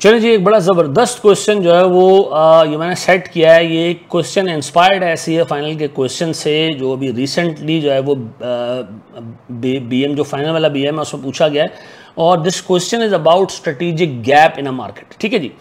चलिए जी, एक बड़ा ज़बरदस्त क्वेश्चन जो है वो ये मैंने सेट किया है। ये क्वेश्चन इंस्पायर्ड ऐसी है फाइनल के क्वेश्चन से जो अभी रिसेंटली जो है वो बीएम जो फाइनल वाला बीएम है उसमें पूछा गया है। और this question is about strategic gap in a market. ठीक है जी,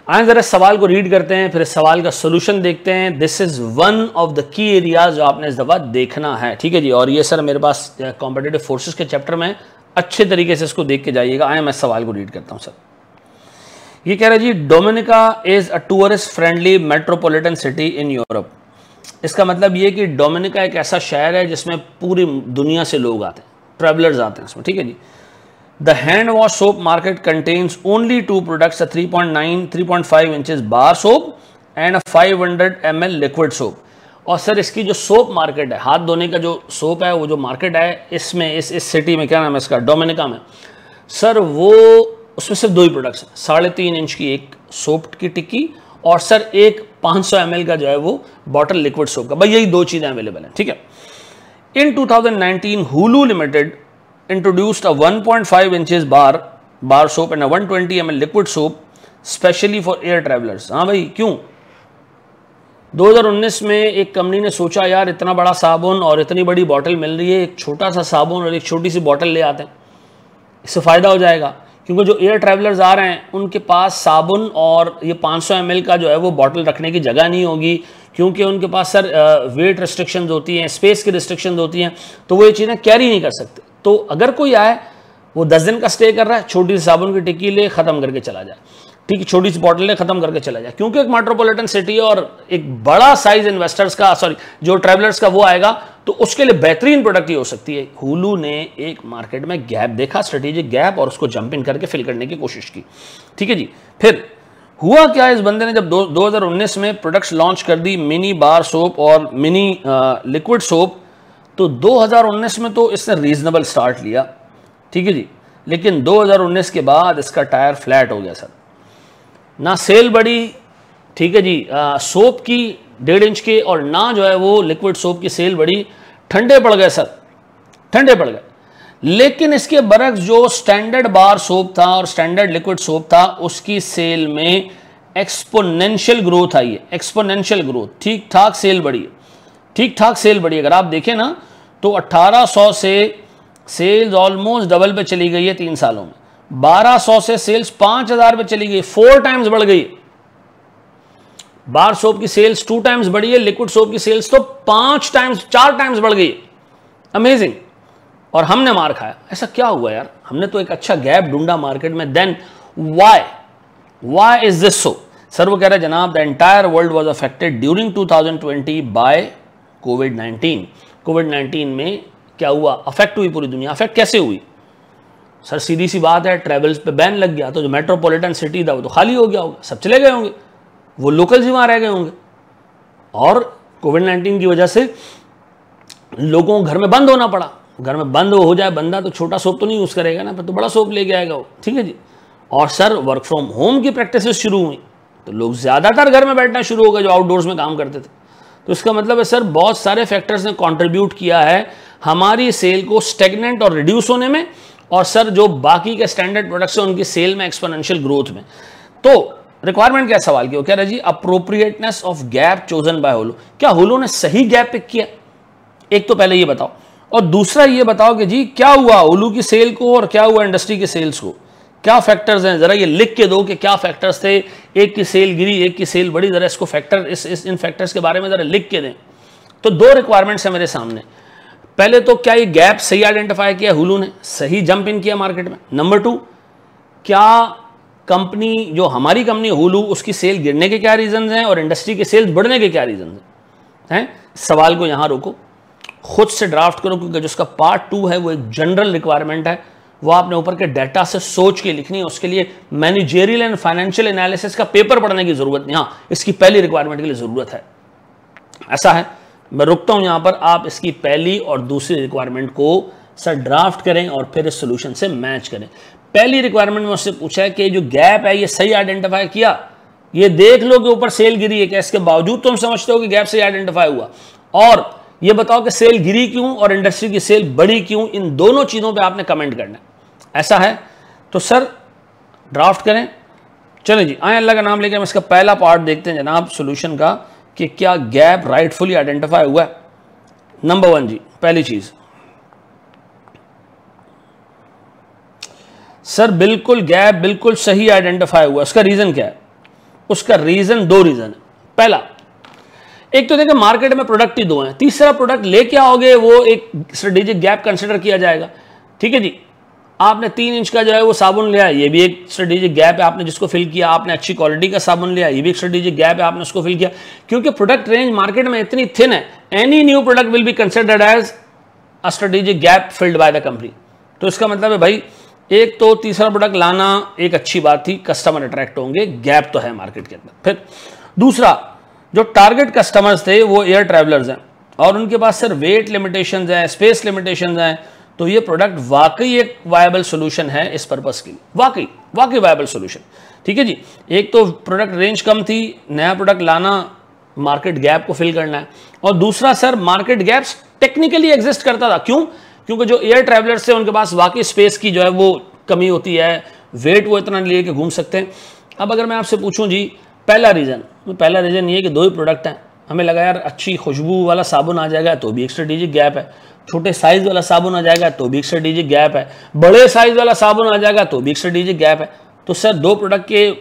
आइए ज़रा सवाल को रीड करते हैं, फिर इस सवाल का सोल्यूशन देखते हैं। This is one of the key areas जो आपने इस दफ़ा देखना है। ठीक है जी, और ये सर मेरे पास कॉम्पिटिटिव फोर्सेस के चैप्टर में अच्छे तरीके से इसको देख के जाइएगा। आए मैं सवाल को रीड करता हूँ। सर ये कह रहा है जी, Dominica is a tourist friendly metropolitan city in Europe. इसका मतलब ये कि डोमिनिका एक ऐसा शहर है जिसमें पूरी दुनिया से लोग आते हैं, ट्रैवलर्स आते हैं इसमें। ठीक है जी, the hand wash soap market contains only 2 products, 3.5 inches bar soap and 500 ml liquid soap. और सर इसकी जो सोप मार्केट है, हाथ धोने का जो सोप है, वो जो मार्केट है इसमें इस सिटी में, क्या नाम है इसका, डोमिनिका में, सर वो उसमें सिर्फ 2 ही प्रोडक्ट्स हैं। 3.5 इंच की एक सोप की टिक्की और सर एक 500 ml का जो है वो बॉटल लिक्विड सोप का। भाई यही 2 चीज़ें अवेलेबल हैं। ठीक है। इन 2019 Hulu limited introduced a 1.5 inches bar soap and 120 ml liquid soap specially for air travellers. हाँ भाई, क्यों? 2019 में एक कंपनी ने सोचा यार इतना बड़ा साबुन और इतनी बड़ी बॉटल मिल रही है, एक छोटा सा साबुन और एक छोटी सी बॉटल ले आते हैं, इससे फ़ायदा हो जाएगा। क्योंकि जो एयर ट्रैवलर्स आ रहे हैं उनके पास साबुन और ये 500 ml का जो है वो बॉटल रखने की जगह नहीं होगी, क्योंकि उनके पास सर वेट रिस्ट्रिक्शंस होती हैं, स्पेस की रिस्ट्रिक्शंस होती हैं, तो वो ये चीज़ें कैरी नहीं कर सकते। तो अगर कोई आए, वो 10 दिन का स्टे कर रहा है, छोटी सी साबुन की टिक्की ले ख़त्म करके चला जाए, ठीक है, छोटी सी बॉटल ले ख़त्म करके चला जाए। क्योंकि एक मेट्रोपॉलिटन सिटी है और एक बड़ा साइज इन्वेस्टर्स का, सॉरी जो ट्रैवलर्स का वो आएगा, तो उसके लिए बेहतरीन प्रोडक्ट ही हो सकती है। हुलू ने एक मार्केट में गैप देखा, स्ट्रेटेजिक गैप, और उसको जंप इन करके फिल करने की कोशिश की। ठीक है जी, फिर हुआ क्या, इस बंदे ने जब 2019 में प्रोडक्ट्स लॉन्च कर दी, मिनी बार सोप और मिनी लिक्विड सोप, तो 2019 में तो इसने रीजनेबल स्टार्ट लिया। ठीक है जी, लेकिन 2019 के बाद इसका टायर फ्लैट हो गया सर, ना सेल बढ़ी, ठीक है जी, सोप की 1.5 इंच के, और ना जो है वो लिक्विड सोप की सेल बढ़ी, ठंडे पड़ गए सर, ठंडे पड़ गए। लेकिन इसके बरक्स जो स्टैंडर्ड बार सोप था और स्टैंडर्ड लिक्विड सोप था, उसकी सेल में एक्सपोनेंशियल ग्रोथ आई है, एक्सपोनेंशियल ग्रोथ, ठीक ठाक सेल बढ़ी है, ठीक ठाक सेल बढ़ी है। अगर आप देखें ना तो 1800 से सेल्स ऑलमोस्ट डबल पे चली गई है 3 सालों में। 1200 से सेल्स 5000 पे चली गई, 4 टाइम्स बढ़ गई। बार सोप की सेल्स 2 टाइम्स बढ़ी है, लिक्विड सोप की सेल्स तो 5 टाइम्स, 4 टाइम्स बढ़ गई। अमेजिंग। और हमने मार खाया। ऐसा क्या हुआ यार? हमने तो एक अच्छा गैप ढूंढा मार्केट में। Then why is this so? Sir वो कह रहे हैं जनाब, the entire world was affected during 2020 by कोविड-19। कोविड-19 में क्या हुआ? अफेक्ट हुई पूरी दुनिया। अफेक्ट कैसे हुई? सर सीधी सी बात है, ट्रैवल्स पे बैन लग गया, तो जो मेट्रोपॉलिटन सिटी था वो तो खाली हो गया होगा, सब चले गए होंगे, वो लोकल्स ही वहां रह गए होंगे। और कोविड-19 की वजह से लोगों को घर में बंद होना पड़ा। घर में बंद हो जाए बंदा तो छोटा सोप तो नहीं यूज करेगा ना, फिर तो बड़ा सोप लेके आएगा वो। ठीक है जी। और सर वर्क फ्रॉम होम की प्रैक्टिस शुरू हुई, तो लोग ज्यादातर घर में बैठना शुरू हो गए जो आउटडोर्स में काम करते थे। तो इसका मतलब है सर बहुत सारे फैक्टर्स ने कंट्रीब्यूट किया है हमारी सेल को स्टेगनेंट और रिड्यूस होने में, और सर जो बाकी के स्टैंडर्ड प्रोडक्ट्स हैं उनकी सेल में एक्सपोनेंशियल ग्रोथ में। तो रिक्वायरमेंट क्या सवाल की? वो कह रहा है जी, appropriateness of gap chosen by Hulu. क्या हुलू ने सही गैप पिक किया? एक तो पहले ये बताओ, और दूसरा ये बताओ कि जी क्या हुआ हुलू की सेल को और क्या हुआ इंडस्ट्री की सेल्स को, क्या फैक्टर्स हैं? जरा ये लिख के दो कि क्या फैक्टर्स थे। एक की सेल गिरी, एक की सेल बढ़ी, जरा इसको फैक्टर इन फैक्टर्स के बारे में जरा लिख के दें। तो 2 रिक्वायरमेंट्स हैं मेरे सामने। पहले तो क्या ये गैप सही आइडेंटिफाई किया हुलू ने, सही जंप इन किया मार्केट में? नंबर 2, क्या कंपनी जो हमारी कंपनी हुलू, उसकी सेल गिरने के क्या रीजंस हैं और इंडस्ट्री के सेल्स बढ़ने के क्या रीजंस हैं? सवाल को यहां रोको, खुद से ड्राफ्ट करो, क्योंकि जो उसका पार्ट 2 है वो एक जनरल रिक्वायरमेंट है, वो आपने ऊपर के डाटा से सोच के लिखनी है। उसके लिए मैनेजरियल एंड फाइनेंशियल एनालिसिस का पेपर पढ़ने की जरूरत नहीं। हाँ, इसकी पहली रिक्वायरमेंट के लिए जरूरत है। ऐसा है, मैं रुकता हूं यहां पर। आप इसकी पहली और दूसरी रिक्वायरमेंट को सर ड्राफ्ट करें और फिर इस सोल्यूशन से मैच करें। पहली रिक्वायरमेंट में उससे पूछा है कि जो गैप है ये सही आइडेंटिफाई किया? ये देख लो कि ऊपर सेल गिरी है, क्या इसके बावजूद तुम समझते हो कि गैप सही आइडेंटिफाई हुआ? और ये बताओ कि सेल गिरी क्यों और इंडस्ट्री की सेल बढ़ी क्यों? इन दोनों चीजों पे आपने कमेंट करना है। ऐसा है तो सर ड्राफ्ट करें, चलो जी, आए अल्लाह का नाम लेके हम इसका पहला पार्ट देखते हैं जनाब सोल्यूशन का, कि क्या गैप राइटफुली आइडेंटिफाई हुआ है। नंबर 1 जी, पहली चीज सर बिल्कुल गैप बिल्कुल सही आइडेंटिफाई हुआ। उसका रीजन क्या है? उसका रीजन 2 रीजन है। पहला, एक तो देखिए मार्केट में प्रोडक्ट ही 2 हैं, तीसरा प्रोडक्ट लेके आओगे वो एक स्ट्रेटेजिक गैप कंसिडर किया जाएगा। ठीक है जी, आपने 3 इंच का जो है वो साबुन लिया, ये भी एक स्ट्रेटेजिक गैप है, आपने जिसको फिल किया। आपने अच्छी क्वालिटी का साबुन लिया, ये भी एक स्ट्रेटेजिक गैप है, आपने उसको फिल किया। क्योंकि प्रोडक्ट रेंज मार्केट में इतनी थिन है, any new product will be considered as a strategic gap filled by the company. तो इसका मतलब है भाई, एक तो तीसरा प्रोडक्ट लाना एक अच्छी बात थी, कस्टमर अट्रैक्ट होंगे, गैप तो है मार्केट के अंदर। फिर दूसरा, जो टारगेट कस्टमर्स थे वो एयर ट्रैवलर्स हैं और उनके पास सिर्फ वेट लिमिटेशंस हैं, स्पेस लिमिटेशंस हैं, तो ये प्रोडक्ट वाकई एक वायबल सोल्यूशन है इस पर्पस के लिए, वाकई वायबल सोल्यूशन। ठीक है जी, एक तो प्रोडक्ट रेंज कम थी, नया प्रोडक्ट लाना मार्केट गैप को फिल करना है, और दूसरा sir market gaps technically exist करता था। क्यों? क्योंकि जो एयर ट्रैवलर्स है उनके पास वाकई स्पेस की जो है वो कमी होती है, वेट वो इतना ले के घूम सकते हैं। अब अगर मैं आपसे पूछूं जी पहला रीज़न ये है कि 2 ही प्रोडक्ट हैं, हमें लगा यार अच्छी खुशबू वाला साबुन आ जाएगा तो भी एक स्ट्रेटेजिक गैप है, छोटे साइज वाला साबुन आ जाएगा तो भी एक स्ट्रेटेजिक गैप है, बड़े साइज वाला साबुन आ जाएगा तो भी एक स्ट्रेटेजिक गैप है। तो सर 2 प्रोडक्ट के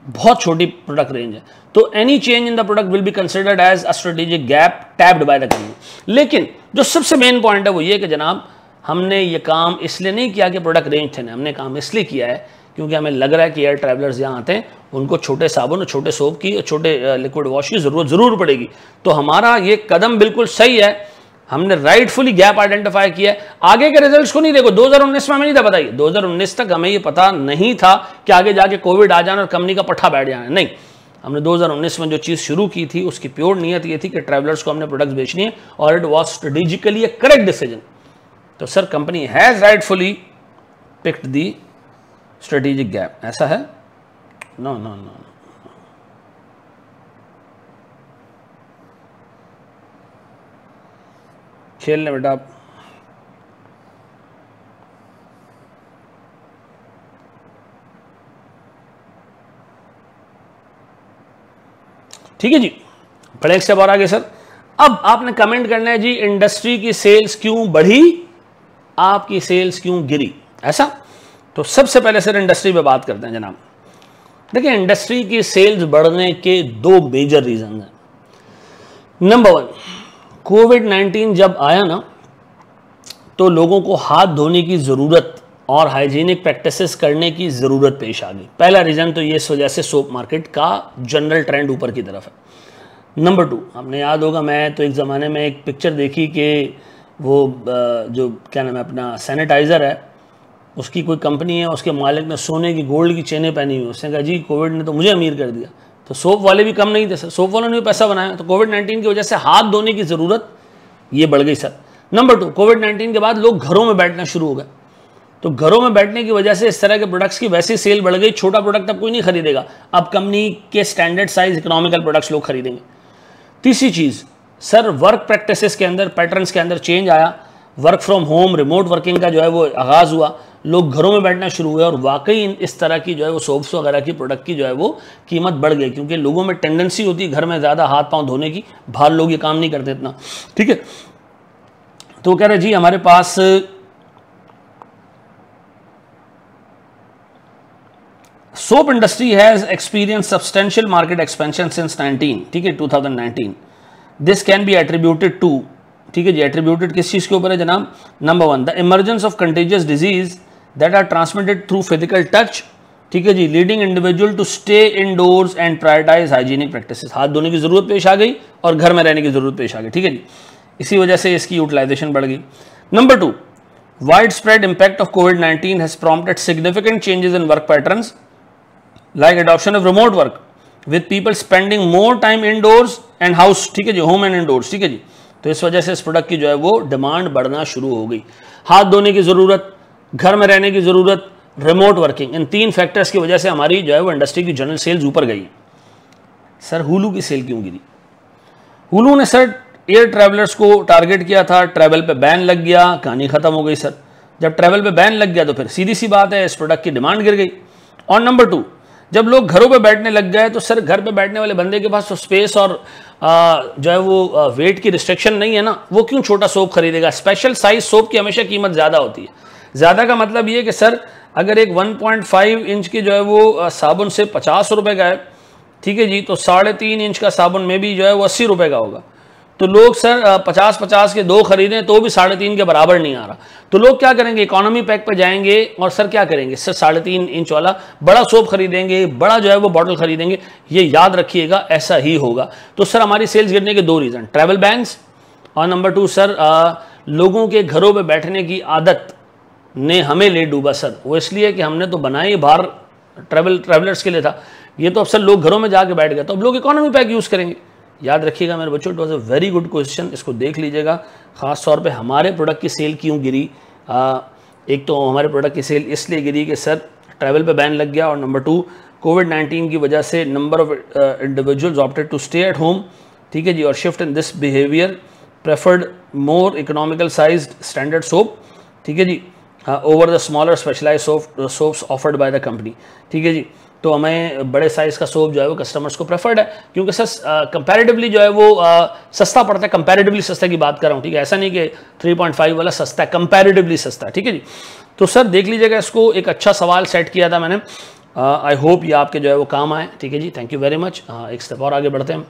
बहुत छोटी प्रोडक्ट रेंज है, तो any change in the product will be considered as a strategic gap tapped by the company. लेकिन जो सबसे मेन पॉइंट है वो ये कि जनाब हमने ये काम इसलिए नहीं किया कि प्रोडक्ट रेंज थे, हमने काम इसलिए किया है क्योंकि हमें लग रहा है कि एयर ट्रैवलर्स यहाँ आते हैं, उनको छोटे साबुन और छोटे सोप की और छोटे लिक्विड वॉश की ज़रूरत ज़रूर पड़ेगी। तो हमारा ये कदम बिल्कुल सही है, हमने राइटफुली गैप आइडेंटिफाई किया है। आगे के रिजल्ट्स को नहीं देखो, 2019 में हमें नहीं था, बताइए 2019 तक हमें ये पता नहीं था कि आगे जाके कोविड आ जाना और कंपनी का पट्टा बैठ जाना। नहीं, हमने 2019 में जो चीज़ शुरू की थी उसकी प्योर नीयत ये थी कि ट्रैवलर्स को हमने प्रोडक्ट्स बेचनी है, और it was strategically a correct decision. तो sir company has rightfully picked the strategic gap, ऐसा है? नो नो नो, खेलने बेटा आप। ठीक है जी, बड़े एक स्टेप और आगे सर। अब आपने कमेंट करना है जी इंडस्ट्री की सेल्स क्यों बढ़ी, आपकी सेल्स क्यों गिरी, ऐसा? तो सबसे पहले सर इंडस्ट्री पे बात करते हैं जनाब। देखिए इंडस्ट्री की सेल्स बढ़ने के 2 मेजर रीजन हैं। नंबर 1, कोविड-19 जब आया ना तो लोगों को हाथ धोने की ज़रूरत और हाइजीनिक प्रैक्टिसेस करने की ज़रूरत पेश आ गई। पहला रीज़न तो ये इस वजह से सोप मार्केट का जनरल ट्रेंड ऊपर की तरफ है। नंबर 2, आपने याद होगा, मैं तो एक ज़माने में एक पिक्चर देखी कि वो जो क्या नाम है अपना सैनिटाइज़र है, उसकी कोई कंपनी है, उसके मालिक ने सोने की गोल्ड की चेनें पहनी हुई। उसने कहा जी कोविड ने तो मुझे अमीर कर दिया। तो सोप वाले भी कम नहीं थे सर, सोप वालों ने भी पैसा बनाया। तो कोविड-19 की वजह से हाथ धोने की ज़रूरत ये बढ़ गई सर। नंबर 2, कोविड-19 के बाद लोग घरों में बैठना शुरू हो गए, तो घरों में बैठने की वजह से इस तरह के प्रोडक्ट्स की वैसी सेल बढ़ गई। छोटा प्रोडक्ट अब कोई नहीं खरीदेगा, अब कंपनी के स्टैंडर्ड साइज इकोनॉमिकल प्रोडक्ट्स लोग खरीदेंगे। तीसरी चीज़ सर, वर्क प्रैक्टिसेस के अंदर, पैटर्न्स के अंदर चेंज आया। Work from home, remote working का जो है वो आगाज़ हुआ, लोग घरों में बैठना शुरू हुए, और वाकई इस तरह की जो है वो सोप्स वगैरह की प्रोडक्ट की जो है वो कीमत बढ़ गई, क्योंकि लोगों में टेंडेंसी होती है घर में ज़्यादा हाथ पांव धोने की, बाहर लोग ये काम नहीं करते इतना। ठीक है, तो कह रहे जी हमारे पास soap industry has experience substantial market expansion since 19, ठीक है 2019। This can be attributed to, ठीक है जी, एट्रीब्यूटेड किस चीज़ के ऊपर है जनाब? Number 1, the emergence of contagious disease that are transmitted through physical touch, ठीक है जी, leading individual to stay indoors and prioritise hygienic practices. हाथ धोने की जरूरत पेश आ गई और घर में रहने की जरूरत पेश आ गई, ठीक है जी, इसी वजह से इसकी यूटिलाइजेशन बढ़ गई। Number 2, wide spread impact of covid has prompted significant changes in work patterns like adoption of remote work with people spending more time indoors and house, ठीक है जी, होम एंड इनडोर्स, ठीक है जी। तो इस वजह से इस प्रोडक्ट की जो है वो डिमांड बढ़ना शुरू हो गई। हाथ धोने की ज़रूरत, घर में रहने की ज़रूरत, रिमोट वर्किंग, इन 3 फैक्टर्स की वजह से हमारी जो है वो इंडस्ट्री की जनरल सेल्स ऊपर गई। सर हुलू की सेल क्यों गिरी? हुलू ने सर एयर ट्रैवलर्स को टारगेट किया था, ट्रैवल पे बैन लग गया, कहानी खत्म हो गई सर। जब ट्रैवल पे बैन लग गया तो फिर सीधी सी बात है इस प्रोडक्ट की डिमांड गिर गई। और नंबर 2, जब लोग घरों पे बैठने लग गए तो सर घर पे बैठने वाले बंदे के पास तो स्पेस और जो है वो वेट की रिस्ट्रिक्शन नहीं है ना, वो क्यों छोटा सोप खरीदेगा। स्पेशल साइज सोप की हमेशा कीमत ज़्यादा होती है। ज़्यादा का मतलब ये कि सर अगर एक 1.5 इंच की जो है वो साबुन से 50 रुपये का है, ठीक है जी, तो 3.5 इंच का साबुन में भी जो है वो 80 रुपये का होगा। तो लोग सर 50-50 के 2 खरीदें तो भी 3.5 के बराबर नहीं आ रहा। तो लोग क्या करेंगे, इकोनॉमी पैक पे जाएंगे और सर क्या करेंगे, सर 3.5 इंच वाला बड़ा सोप खरीदेंगे, बड़ा जो है वो बॉटल खरीदेंगे। ये याद रखिएगा, ऐसा ही होगा। तो सर हमारी सेल्स गिरने के 2 रीज़न, ट्रैवल बैन्स और नंबर 2 सर लोगों के घरों पर बैठने की आदत ने हमें ले डूबा सर। वो इसलिए कि हमने तो बनाई बाहर ट्रैवलर्स के लिए था, ये तो अब सर लोग घरों में जाके बैठ गए, तो अब लोग इकोनॉमी पैक यूज़ करेंगे। याद रखिएगा मेरे बच्चों, it was a very good question, इसको देख लीजिएगा। ख़ास तौर पे हमारे प्रोडक्ट की सेल क्यों गिरी, एक तो हमारे प्रोडक्ट की सेल इसलिए गिरी कि सर ट्रैवल पे बैन लग गया, और नंबर 2 कोविड-19 की वजह से number of individuals opted to stay at home, ठीक है जी, और shift in this behaviour preferred more economical sized standard soap, ठीक है जी, over the smaller specialise soaps offered by the company, ठीक है जी। तो हमें बड़े साइज़ का सोप जो है वो कस्टमर्स को प्रेफर्ड है, क्योंकि सर कंपैरेटिवली जो है वो सस्ता पड़ता है। कंपैरेटिवली सस्ते की बात कर रहा हूँ, ठीक है, ऐसा नहीं कि 3.5 वाला सस्ता है, कंपैरेटिवली सस्ता है, ठीक है जी। तो सर देख लीजिएगा इसको, एक अच्छा सवाल सेट किया था मैंने। आई होप ये आपके जो है वो काम आए, ठीक है जी। Thank you very much. एक स्टेप और आगे बढ़ते हैं।